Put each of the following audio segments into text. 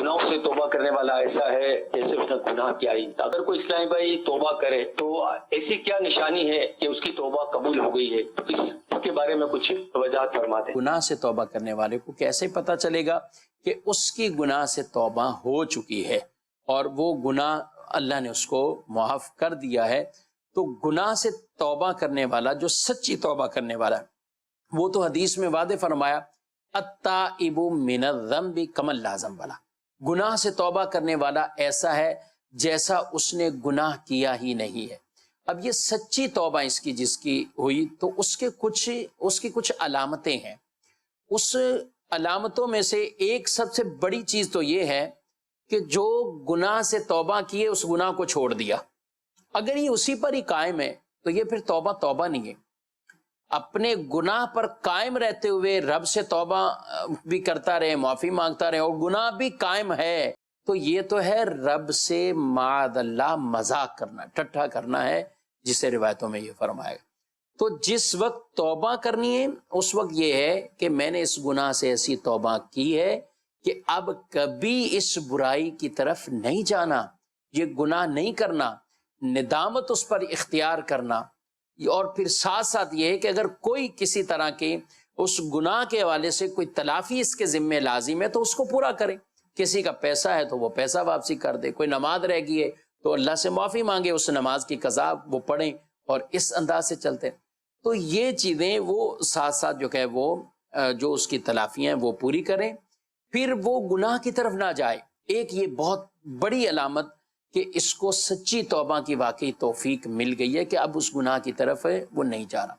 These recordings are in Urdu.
گناہوں سے توبہ کرنے والا ایسا ہے جیسے اس نے گناہ کیا ہی۔ اگر کوئی اسلامی بھائی توبہ کرے تو ایسی کیا نشانی ہے کہ اس کی توبہ قبول ہو گئی ہے؟ اس کے بارے میں کچھ وضاحت فرما دیں۔ گناہ سے توبہ کرنے والے کو کیسے پتہ چلے گا کہ اس کی گناہ سے توبہ ہو چکی ہے اور وہ گناہ اللہ نے اس کو معاف کر دیا ہے؟ تو گناہ سے توبہ کرنے والا، جو سچی توبہ کرنے والا ہے، وہ تو حدیث میں واضح فرمایا التائب من الذنب کمن لا ذنب لہ، گناہ سے توبہ کرنے والا ایسا ہے جیسا اس نے گناہ کیا ہی نہیں ہے۔ اب یہ سچی توبہ اس کی جس کی ہوئی تو اس کی کچھ علامتیں ہیں۔ اس علامتوں میں سے ایک سب سے بڑی چیز تو یہ ہے کہ جو گناہ سے توبہ کیے اس گناہ کو چھوڑ دیا۔ اگر یہ اسی پر ہی قائم ہے تو یہ پھر توبہ نہیں ہے۔ اپنے گناہ پر قائم رہتے ہوئے رب سے توبہ بھی کرتا رہے، معافی مانگتا رہے، اور گناہ بھی قائم ہے، تو یہ تو ہے رب سے معاذ اللہ مذاق کرنا، ٹھٹھا کرنا ہے، جسے روایتوں میں یہ فرمایا گیا۔ تو جس وقت توبہ کرنی ہے اس وقت یہ ہے کہ میں نے اس گناہ سے ایسی توبہ کی ہے کہ اب کبھی اس برائی کی طرف نہیں جانا، یہ گناہ نہیں کرنا، ندامت اس پر اختیار کرنا، اور پھر ساتھ ساتھ یہ ہے کہ اگر کوئی کسی طرح کے اس گناہ کے حوالے سے کوئی تلافی اس کے ذمہ لازم ہے تو اس کو پورا کرے۔ کسی کا پیسہ ہے تو وہ پیسہ واپسی کر دے، کوئی نماز رہ گئی ہے تو اللہ سے معافی مانگے، اس نماز کی قضا وہ پڑھیں، اور اس انداز سے چلتے ہیں۔ تو یہ چیزیں وہ ساتھ ساتھ جو کہ وہ جو اس کی تلافیاں ہیں وہ پوری کریں، پھر وہ گناہ کی طرف نہ جائے۔ ایک یہ بہت بڑی علامت کہ اس کو سچی توبہ کی واقعی توفیق مل گئی ہے کہ اب اس گناہ کی طرف وہ نہیں جا رہا۔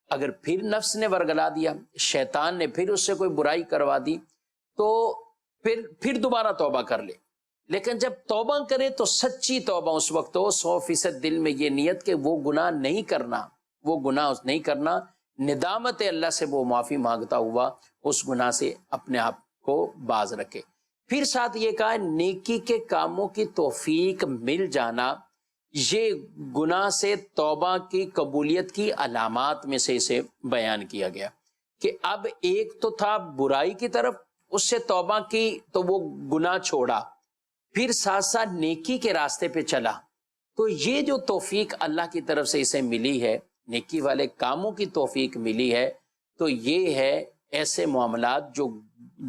اگر پھر نفس نے ورگلا دیا، شیطان نے پھر اس سے کوئی برائی کروا دی، تو پھر دوبارہ توبہ کر لے۔ لیکن جب توبہ کرے تو سچی توبہ اس وقت ہو، 100% دل میں یہ نیت کہ وہ گناہ نہیں کرنا، وہ گناہ نہیں کرنا، ندامت اللہ سے وہ معافی مانگتا ہوا اس گناہ سے اپنے آپ کو باز رکھے۔ پھر ساتھ یہ کہا نیکی کے کاموں کی توفیق مل جانا، یہ گناہ سے توبہ کی قبولیت کی علامات میں سے اسے بیان کیا گیا کہ اب ایک تو تھا برائی کی طرف، اس سے توبہ کی تو وہ گناہ چھوڑا، پھر ساتھ ساتھ نیکی کے راستے پہ چلا، تو یہ جو توفیق اللہ کی طرف سے اسے ملی ہے، نیکی والے کاموں کی توفیق ملی ہے، تو یہ ہے ایسے معاملات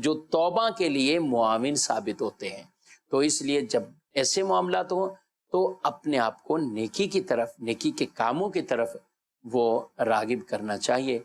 جو توبہ کے لیے معاون ثابت ہوتے ہیں۔ تو اس لیے جب ایسے معاملات ہوں تو اپنے آپ کو نیکی کی طرف، نیکی کے کاموں کی طرف وہ راغب کرنا چاہیے۔